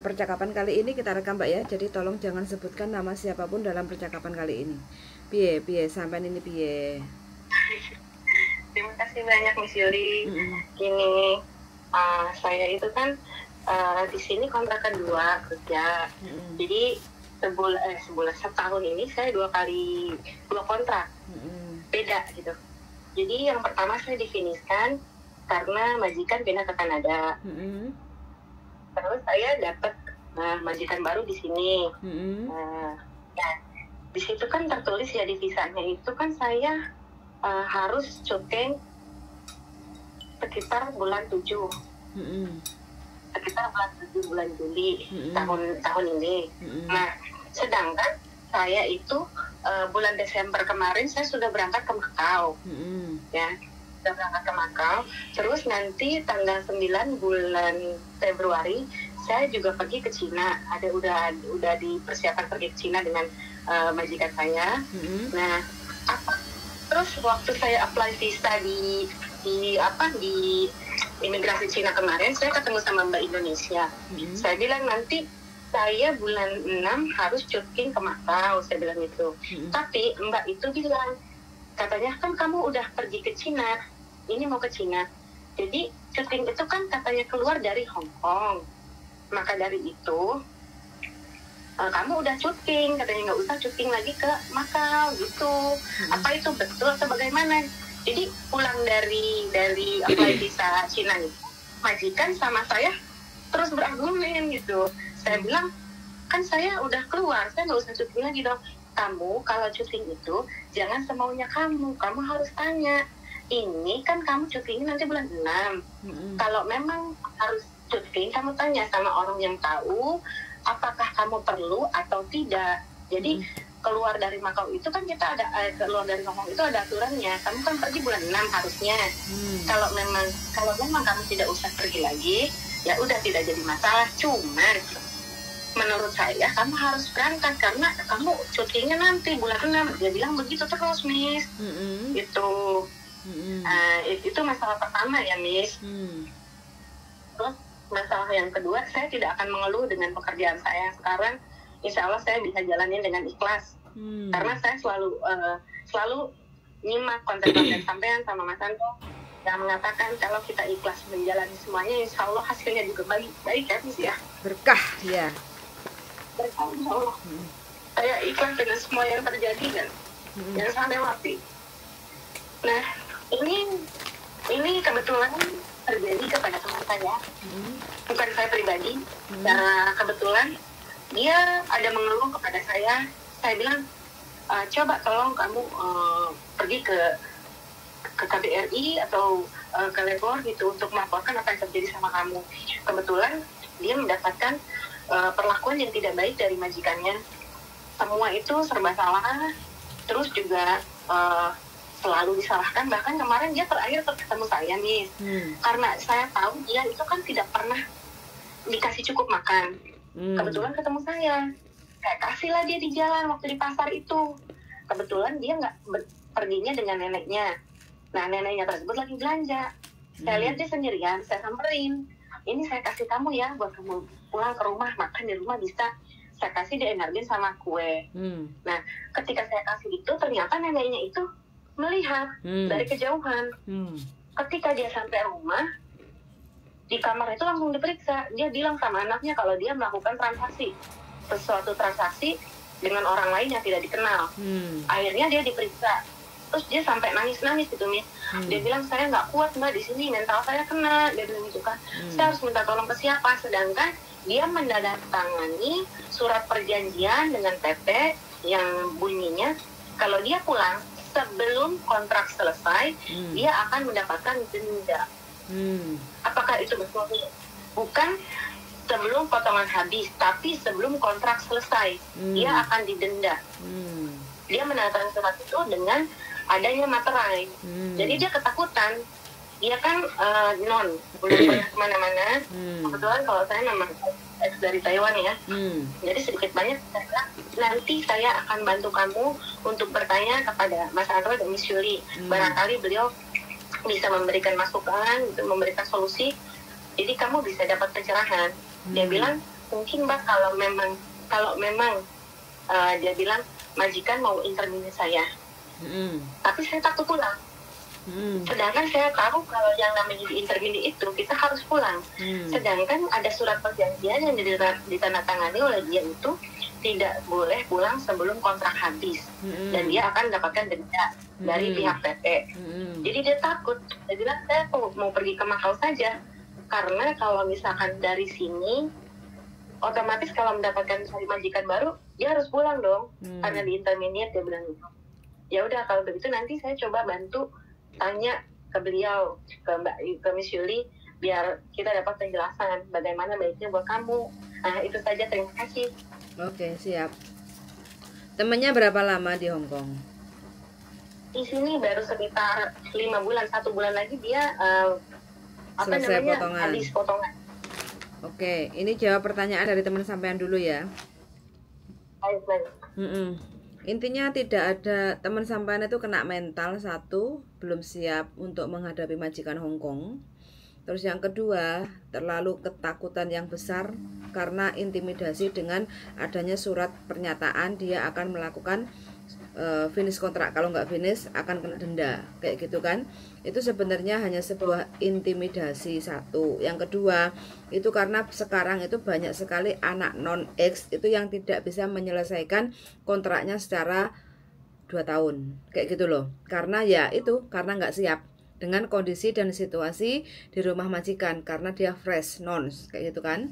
percakapan kali ini kita rekam Mbak ya. Jadi tolong jangan sebutkan nama siapapun dalam percakapan kali ini. Piye sampai ini piye. Terima kasih banyak Miss Yuli. Gini, saya itu kan di sini kontrakan 2 kerja. Jadi sebulan setahun ini saya 2 kontrak. Beda gitu. Jadi yang pertama saya difiniskan karena majikan pindah ke Kanada. Terus saya dapat majikan baru di sini. Nah, di situ kan tertulis ya di visanya itu kan saya harus syuting sekitar bulan 7. Sekitar bulan Juli tahun ini. Nah, sedangkan saya itu bulan Desember kemarin saya sudah berangkat ke Makau. Ya. Sudah berangkat ke Makau, terus nanti tanggal 9 bulan Februari saya juga pergi ke Cina. Udah dipersiapkan pergi ke Cina dengan majikan saya. Nah, terus waktu saya apply visa di imigrasi Cina kemarin, saya ketemu sama Mbak Indonesia. Saya bilang nanti saya bulan 6 harus syuting ke Makau, saya bilang gitu. Tapi Mbak itu bilang, katanya kan kamu udah pergi ke Cina, ini mau ke Cina. Jadi syuting itu kan katanya keluar dari Hong Kong. Maka dari itu kamu udah syuting, katanya nggak usah syuting lagi ke Makau gitu. Apa itu betul atau bagaimana? Jadi pulang dari apply visa Cina itu, majikan sama saya terus berargumen gitu. Saya bilang, kan saya udah keluar, saya nggak usah syuting lagi dong. Kamu kalau syuting itu jangan semaunya kamu harus tanya. Ini kan kamu syutingnya nanti bulan 6. Kalau memang harus syuting, kamu tanya sama orang yang tahu apakah kamu perlu atau tidak. Jadi keluar dari Makau itu kan kita ada keluar dari Hong Kong itu ada aturannya. Kamu kan pergi bulan 6 harusnya. Kalau memang kamu tidak usah pergi lagi, ya udah tidak jadi masalah. Cuman menurut saya kamu harus berangkat karena kamu syutingnya nanti bulan 6. Dia bilang begitu terus, Miss. Gitu. Itu masalah pertama ya, Miss. Terus masalah yang kedua, saya tidak akan mengeluh dengan pekerjaan saya sekarang. Insya Allah saya bisa jalanin dengan ikhlas. Karena saya selalu nyimak konten-konten sampean sama Mas Anto yang mengatakan kalau kita ikhlas menjalani semuanya, insya Allah hasilnya juga baik ya, Miss ya. Berkah ya. Insya Allah. Saya ikhlas dengan semua yang terjadi dan yang saya lewati. Nah, ini kebetulan terjadi kepada teman saya, bukan saya pribadi. Nah, kebetulan dia ada mengeluh kepada saya. Saya bilang, coba tolong kamu pergi ke KBRI atau ke Lebor gitu untuk melaporkan apa yang terjadi sama kamu. Kebetulan dia mendapatkan perlakuan yang tidak baik dari majikannya. Semua itu serba salah, terus juga selalu disalahkan. Bahkan kemarin dia terakhir ketemu saya, Miss. Karena saya tahu dia itu kan tidak pernah dikasih cukup makan. Kebetulan ketemu saya kasihlah dia di jalan waktu di pasar itu. Kebetulan dia nggak perginya dengan neneknya. Nah, neneknya tersebut lagi belanja. Saya lihat dia sendirian, saya samperin. Ini saya kasih kamu ya, buat kamu pulang ke rumah, makan di rumah bisa. Saya kasih dia energin sama kue. Nah, ketika saya kasih itu, ternyata neneknya itu melihat dari kejauhan. Ketika dia sampai rumah, di kamar itu langsung diperiksa. Dia bilang sama anaknya kalau dia melakukan sesuatu transaksi dengan orang lain yang tidak dikenal. Akhirnya dia diperiksa. Terus dia sampai nangis-nangis gitu, Miss. Dia bilang, saya nggak kuat Mbak di sini, mental saya kena. Dia bilang gitu kan. Saya harus minta tolong ke siapa? Sedangkan dia menandatangani surat perjanjian dengan PT yang bunyinya kalau dia pulang sebelum kontrak selesai, dia akan mendapatkan denda. Apakah itu betul? Bukan sebelum potongan habis, tapi sebelum kontrak selesai, dia akan didenda. Dia menandatangani surat itu dengan adanya materai. Jadi dia ketakutan. Dia kan belum pernah kemana-mana. Kebetulan kalau saya memang ex dari Taiwan ya. Jadi sedikit banyak saya bilang, nanti saya akan bantu kamu untuk bertanya kepada Mas Andro dan Miss Yuli. Barangkali beliau bisa memberikan masukan, memberikan solusi. Jadi kamu bisa dapat pencerahan. Dia bilang, mungkin Mbak kalau memang dia bilang majikan mau intermini saya, tapi saya takut pulang. Sedangkan saya tahu kalau yang namanya di intermini itu kita harus pulang. Sedangkan ada surat perjanjian yang ditandatangani oleh dia itu tidak boleh pulang sebelum kontrak habis, dan dia akan mendapatkan denda dari pihak PT. Jadi dia takut, dia bilang saya mau pergi ke Makau saja, karena kalau misalkan dari sini otomatis kalau mendapatkan cari majikan baru dia harus pulang dong, karena di intermediate dia bilang gitu. Ya udah kalau begitu nanti saya coba bantu tanya ke beliau, ke Miss Yuli, biar kita dapat penjelasan bagaimana baiknya buat kamu. Nah itu saja, terima kasih. Oke, siap. Temennya berapa lama di Hong Kong? Di sini baru sekitar 5 bulan, 1 bulan lagi dia selesai potongan. Habis potongan. Oke, ini jawab pertanyaan dari teman sampean dulu ya. Baik. Intinya tidak ada, teman sampean itu kena mental, satu, belum siap untuk menghadapi majikan Hong Kong. Terus yang kedua, terlalu ketakutan yang besar karena intimidasi dengan adanya surat pernyataan dia akan melakukan finish kontrak. Kalau nggak finish akan kena denda, kayak gitu kan. Itu sebenarnya hanya sebuah intimidasi, satu. Yang kedua, itu karena sekarang itu banyak sekali anak non-X itu yang tidak bisa menyelesaikan kontraknya secara 2 tahun, kayak gitu loh. Karena ya itu, karena nggak siap dengan kondisi dan situasi di rumah majikan, karena dia fresh nons, kayak gitu kan.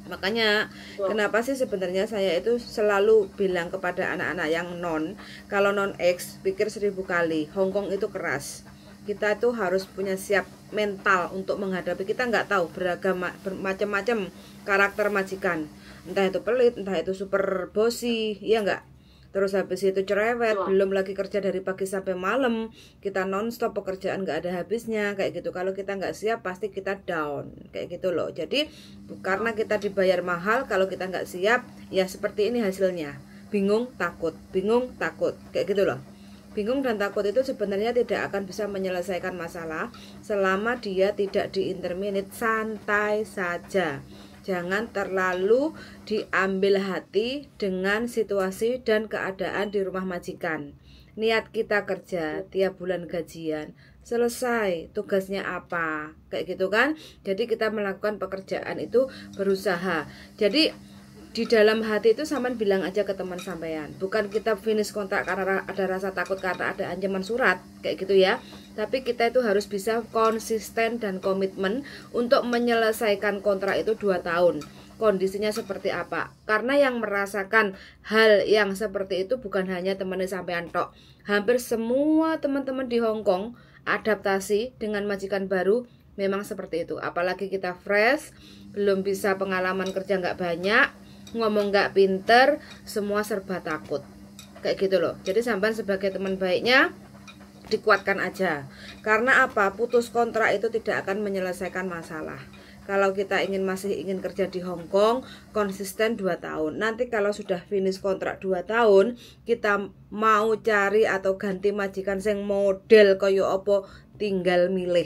Makanya kenapa sih sebenarnya saya itu selalu bilang kepada anak-anak yang kalau non X pikir 1000 kali, Hong Kong itu keras. Kita itu harus punya siap mental untuk menghadapi. Kita nggak tahu macam-macam karakter majikan, entah itu pelit, entah itu super bossy, ya nggak. Terus habis itu cerewet, belum lagi kerja dari pagi sampai malam, kita non-stop pekerjaan nggak ada habisnya, kayak gitu. Kalau kita nggak siap pasti kita down, kayak gitu loh. Jadi karena kita dibayar mahal, kalau kita nggak siap, ya seperti ini hasilnya. Bingung, takut, kayak gitu loh. Bingung dan takut itu sebenarnya tidak akan bisa menyelesaikan masalah selama dia tidak diinterminate. Santai saja. Jangan terlalu diambil hati dengan situasi dan keadaan di rumah majikan. Niat kita kerja, tiap bulan gajian, selesai, tugasnya apa, kayak gitu kan. Jadi kita melakukan pekerjaan itu berusaha. Jadi di dalam hati itu sampean bilang aja ke teman sampean, bukan kita finish kontrak karena ada rasa takut karena ada ancaman surat, kayak gitu ya. Tapi kita itu harus bisa konsisten dan komitmen untuk menyelesaikan kontrak itu 2 tahun. Kondisinya seperti apa? Karena yang merasakan hal yang seperti itu bukan hanya teman sampean tok. Hampir semua teman-teman di Hong Kong adaptasi dengan majikan baru memang seperti itu. Apalagi kita fresh, belum bisa pengalaman kerja nggak banyak, ngomong nggak pinter, semua serba takut, kayak gitu loh. Jadi sampean sebagai teman baiknya dikuatkan aja. Karena apa? Putus kontrak itu tidak akan menyelesaikan masalah. Kalau kita masih ingin kerja di Hong Kong, konsisten 2 tahun. Nanti kalau sudah finish kontrak 2 tahun, kita mau cari atau ganti majikan sing model koyo opo, tinggal milih,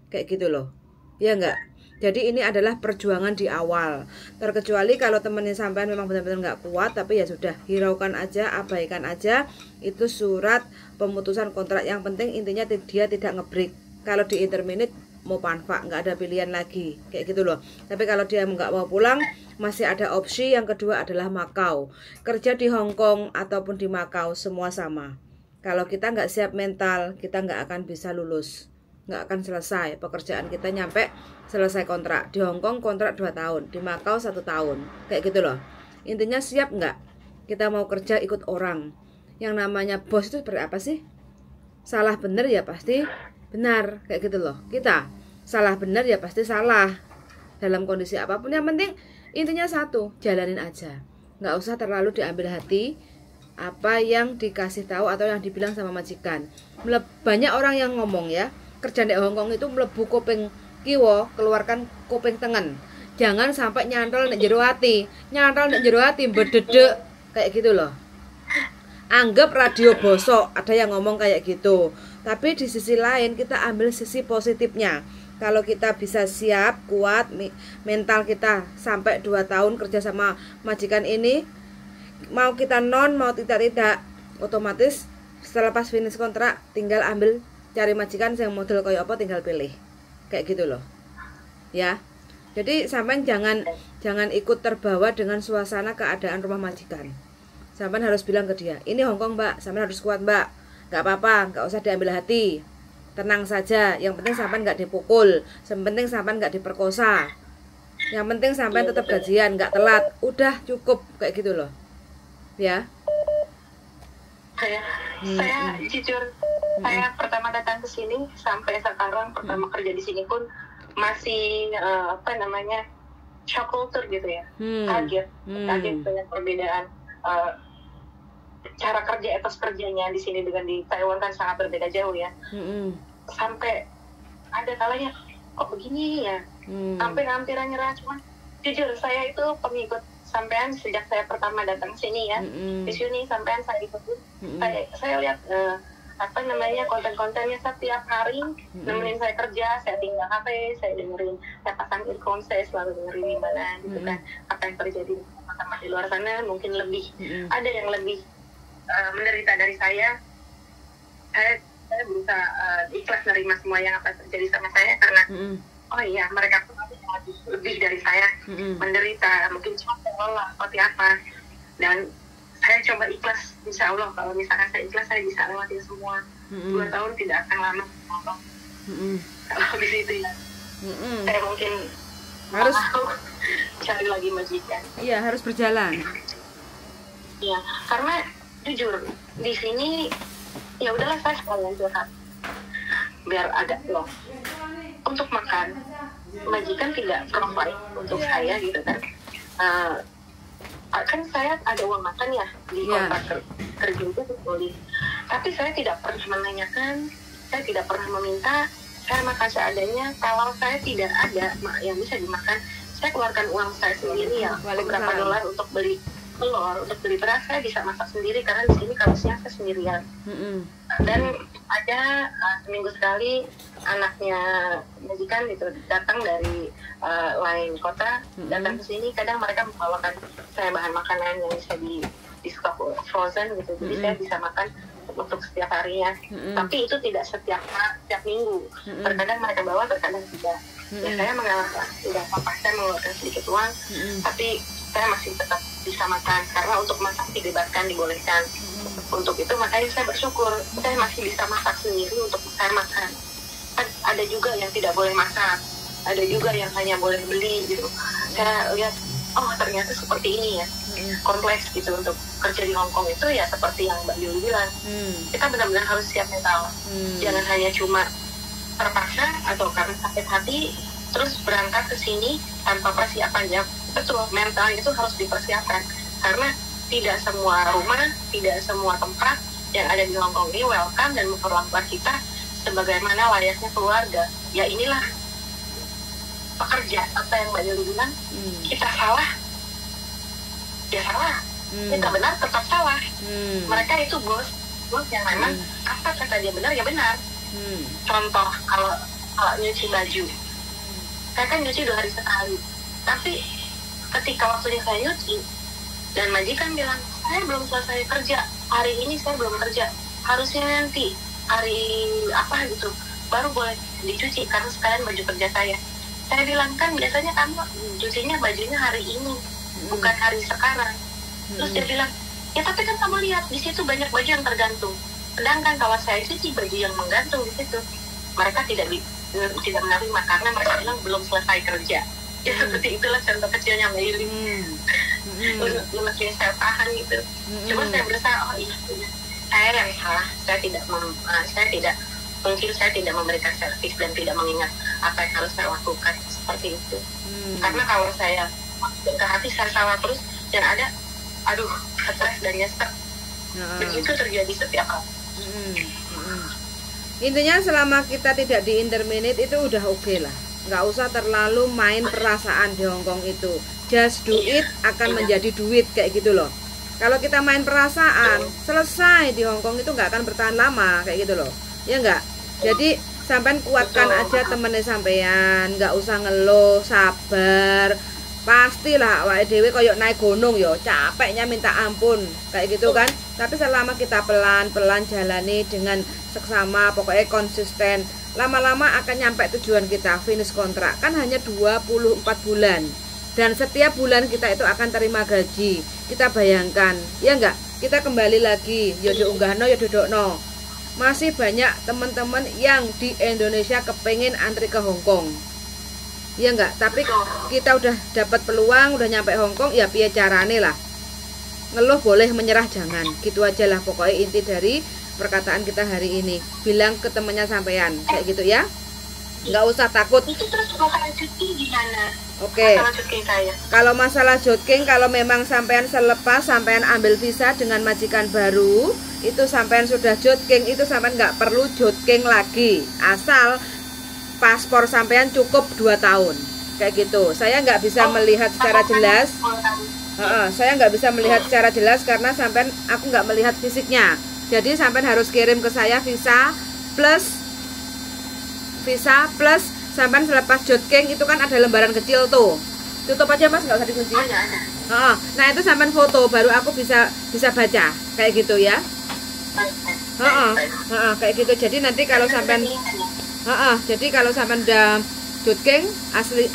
kayak gitu loh. Ya enggak? Jadi ini adalah perjuangan di awal. Terkecuali kalau temennya sampean memang benar-benar nggak kuat, tapi ya sudah, hiraukan aja, abaikan aja. Itu surat pemutusan kontrak. Yang penting intinya dia tidak ngebreak. Kalau di interminate mau panfak, nggak ada pilihan lagi, kayak gitu loh. Tapi kalau dia nggak mau pulang, masih ada opsi yang kedua adalah Makau. Kerja di Hong Kong ataupun di Makau semua sama. Kalau kita nggak siap mental, kita nggak akan bisa lulus, nggak akan selesai pekerjaan kita nyampe selesai kontrak. Di Hong Kong kontrak 2 tahun, di Makau 1 tahun, kayak gitu loh. Intinya siap nggak? Kita mau kerja ikut orang. Yang namanya bos itu seperti apa sih? Salah benar ya pasti benar, kayak gitu loh. Kita salah benar ya pasti salah, dalam kondisi apapun. Yang penting intinya satu, jalanin aja, nggak usah terlalu diambil hati apa yang dikasih tahu atau yang dibilang sama majikan. Banyak orang yang ngomong ya, kerja di Hong Kong itu mlebu kuping kiwa, keluarkan kuping tengen. Jangan sampai nyantol nek jero ati. Nyantol nek jero ati bededek, kayak gitu loh. Anggap radio bosok, ada yang ngomong kayak gitu. Tapi di sisi lain kita ambil sisi positifnya. Kalau kita bisa siap, kuat, mental kita sampai 2 tahun kerja sama majikan ini, mau kita non, mau tidak, otomatis setelah pas finish kontrak tinggal ambil cari majikan yang model kayak apa, tinggal pilih. Kayak gitu loh. Ya. Jadi sampean jangan ikut terbawa dengan suasana keadaan rumah majikan. Sampean harus bilang ke dia, "Ini Hongkong, Mbak. Sampean harus kuat, Mbak. Enggak apa-apa, enggak usah diambil hati. Tenang saja, yang penting sampean nggak dipukul, yang penting sampean nggak diperkosa, yang penting sampean tetap gajian, nggak telat, udah cukup," kayak gitu loh, ya. Saya jujur, saya pertama datang ke sini sampai sekarang pertama kerja di sini pun masih shock culture gitu ya, kaget dengan perbedaan cara kerja, etos kerjanya di sini dengan di Taiwan kan sangat berbeda jauh ya. Sampai ada kalanya kok begini ya, sampai hampir nyerah. Cuman jujur saya itu pengikut sampean sejak saya pertama datang sini ya. Di sini sampean saya ikutin. Saya lihat konten-kontennya setiap hari, nemenin saya kerja, saya tinggal HP, saya dengerin, saya pasang earphone, saya selalu dengerin gimana gitu kan, apa yang terjadi sama di luar sana. Mungkin lebih ada yang lebih menderita dari saya berusaha ikhlas menerima semua yang apa terjadi sama saya, karena oh iya mereka pun lebih dari saya menderita, mungkin cuma mengelola seperti apa, dan saya coba ikhlas. Insya Allah kalau misalkan saya ikhlas, saya bisa lewatin semua. 2 tahun tidak akan lama kalau di situ ya. Saya mungkin harus cari lagi majikan. Iya, harus berjalan. Iya, karena jujur di sini ya udahlah, saya sekalian curhat biar agak loh. Untuk makan majikan tidak provide untuk saya gitu kan. Kan saya ada uang makan ya di kontrak kerja itu tulis, tapi saya tidak pernah menanyakan, saya tidak pernah meminta, saya makan seadanya. Kalau saya tidak ada yang bisa dimakan, saya keluarkan uang saya sendiri ya, beberapa dolar untuk beli telur, untuk beli beras. Saya bisa masak sendiri karena di sini kampusnya saya sendirian. Dan ada seminggu sekali anaknya majikan gitu datang dari lain kota, datang ke sini. Kadang mereka membawakan saya bahan makanan yang bisa di stok frozen gitu, jadi saya bisa makan untuk setiap harinya. Tapi itu tidak setiap minggu. Terkadang mereka bawa, terkadang tidak. Ya saya mengalah, tidak apa-apa, saya mengeluarkan sedikit uang, tapi saya masih tetap bisa makan karena untuk masak dibebaskan, dibolehkan. Untuk itu makanya saya bersyukur saya masih bisa masak sendiri untuk saya makan. Ada juga yang tidak boleh masak, ada juga yang hanya boleh beli gitu. Saya lihat, oh ternyata seperti ini ya, kompleks gitu. Untuk kerja di Hongkong itu ya seperti yang Mbak Yuli bilang, kita benar-benar harus siap mental. Jangan hanya cuma terpaksa atau karena sakit hati terus berangkat ke sini tanpa persiapan yang betul. Mental itu harus dipersiapkan karena tidak semua rumah, tidak semua tempat yang ada di Hongkong ini welcome dan memperlakukan kita sebagaimana layaknya keluarga. Ya inilah pekerja, apa yang Mbak Yuli bilang, kita salah ya salah, kita benar tetap salah. Mereka itu bos yang memang apa kata dia benar ya benar. Contoh kalau nyuci baju, saya kan nyuci 2 hari sekali, tapi ketika waktunya saya nyuci dan majikan bilang saya belum selesai kerja hari ini, saya belum kerja, harusnya nanti hari apa gitu baru boleh dicuci karena sekalian baju kerja saya bilang kan biasanya kamu cucinya bajunya hari ini bukan hari sekarang. Terus dia bilang ya tapi kan kamu lihat di situ banyak baju yang tergantung, sedangkan kalau saya cuci baju yang menggantung di situ, mereka tidak menerima karena mereka bilang belum selesai kerja. Ya seperti itulah contoh kecilnya Mbak Yuli. Masih saya tahan gitu. Cuma saya berusaha, oh iya saya yang salah, saya tidak memberikan servis dan tidak mengingat apa yang harus saya lakukan seperti itu. Karena kalau saya ke hati saya salah terus, yang ada aduh stres dan nyesek. Begitu terjadi setiap hari. Intinya selama kita tidak di interminate itu udah oke lah, nggak usah terlalu main perasaan di Hongkong itu. Just do it akan menjadi duit kayak gitu loh. Kalau kita main perasaan, selesai di Hongkong itu nggak akan bertahan lama kayak gitu loh, ya nggak. Jadi sampean kuatkan aja temennya sampean, nggak usah ngeluh, sabar. Pastilah awake dhewe koyo naik gunung yo, capeknya minta ampun kayak gitu kan. Tapi selama kita pelan-pelan jalani dengan seksama, pokoknya konsisten, lama-lama akan nyampe tujuan kita, finish kontrak. Kan hanya 24 bulan. Dan setiap bulan kita itu akan terima gaji. Kita bayangkan, ya enggak? Kita kembali lagi, yo diunggahno yo dodokno. Masih banyak teman-teman yang di Indonesia kepengen antri ke Hong Kong. Ya enggak, tapi kita udah dapat peluang, udah nyampe Hong Kong, ya piye carane lah. Ngeluh boleh, menyerah jangan. Gitu aja lah pokoknya inti dari perkataan kita hari ini. Bilang ke temennya sampean, kayak gitu ya. Nggak usah takut. Itu terus masalah cuti gimana? Oke. Masalah cuti saya. Kalau masalah jogging, kalau memang sampean selepas sampean ambil visa dengan majikan baru, itu sampean sudah jogging, itu sampean nggak perlu jogging lagi. Asal paspor sampean cukup 2 tahun kayak gitu. Saya nggak bisa melihat secara jelas. Saya nggak bisa melihat secara jelas karena sampean aku nggak melihat fisiknya. Jadi sampean harus kirim ke saya visa plus sampean selepas jogging itu kan ada lembaran kecil tuh. Tutup aja Mas, nggak usah dikunci. Nah itu sampean foto baru aku bisa baca kayak gitu ya. Kayak gitu. Jadi nanti kalau sampean jadi kalau sampean udah jogging asli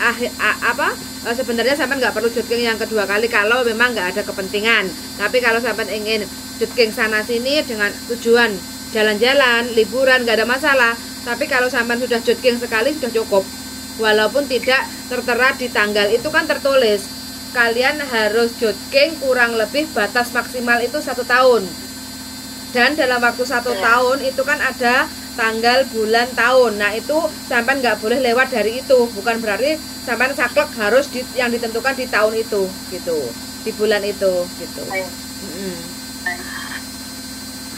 sebenarnya sampean nggak perlu jogging yang kedua kali kalau memang nggak ada kepentingan. Tapi kalau sampean ingin jogging sana sini dengan tujuan jalan-jalan, liburan, nggak ada masalah. Tapi kalau sampean sudah jogging sekali sudah cukup. Walaupun tidak tertera di tanggal itu kan tertulis kalian harus jogging kurang lebih batas maksimal itu 1 tahun. Dan dalam waktu 1 tahun itu kan ada tanggal, bulan, tahun. Nah itu sampean nggak boleh lewat dari itu. Bukan berarti sampean saklek harus yang ditentukan di tahun itu gitu, di bulan itu gitu.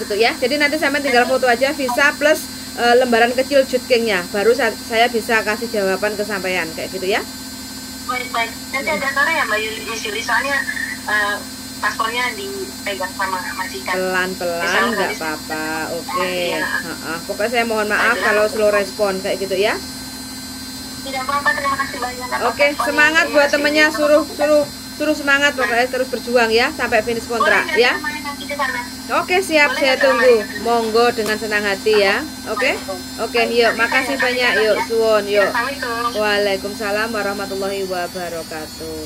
Gitu ya. Jadi nanti sampean tinggal foto aja visa plus lembaran kecil joggingnya, baru saya bisa kasih jawaban ke sampean kayak gitu ya. Baik. Nanti ada sore ya Mbak Yuli, soalnya paspornya dipegang sama majikan. Pelan-pelan nggak apa-apa. Oke. Pokoknya saya mohon maaf kalau slow respon kayak gitu ya. Tidak apa-apa, terima kasih banyak. Oke, semangat buat temennya, suruh semangat pokoknya, terus berjuang ya sampai finish kontrak ya. Oke, siap, saya tunggu. Monggo dengan senang hati ya. Oke, yuk, makasih banyak, yuk, suwon, yuk. Waalaikumsalam warahmatullahi wabarakatuh.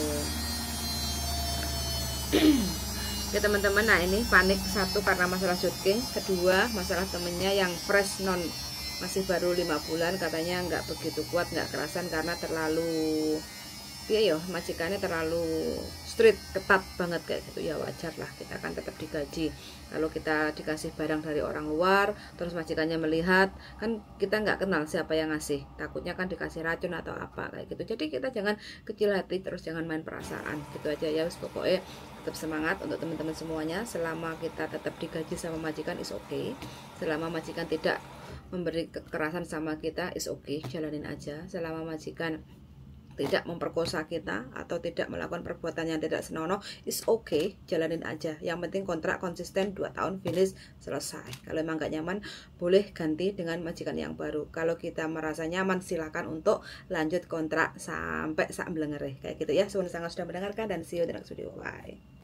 Ya teman-teman, nah ini panik, satu karena masalah jogging, kedua masalah temennya yang fresh masih baru 5 bulan, katanya nggak begitu kuat, nggak kerasan karena terlalu majikannya terlalu strict, ketat banget kayak gitu ya. Wajar lah, kita akan tetap digaji. Kalau kita dikasih barang dari orang luar terus majikannya melihat, kan kita nggak kenal siapa yang ngasih, takutnya kan dikasih racun atau apa kayak gitu. Jadi kita jangan kecil hati, terus jangan main perasaan gitu aja ya. Pokoknya tetap semangat untuk teman-teman semuanya. Selama kita tetap digaji sama majikan is okay. Selama majikan tidak memberi kekerasan sama kita is okay, jalanin aja. Selama majikan tidak memperkosa kita atau tidak melakukan perbuatan yang tidak senonoh is okay, jalanin aja. Yang penting kontrak konsisten 2 tahun finish selesai. Kalau emang gak nyaman boleh ganti dengan majikan yang baru. Kalau kita merasa nyaman silakan untuk lanjut kontrak sampai sak melengere kayak gitu ya. Sangat sudah mendengarkan dan see you di next video. Bye.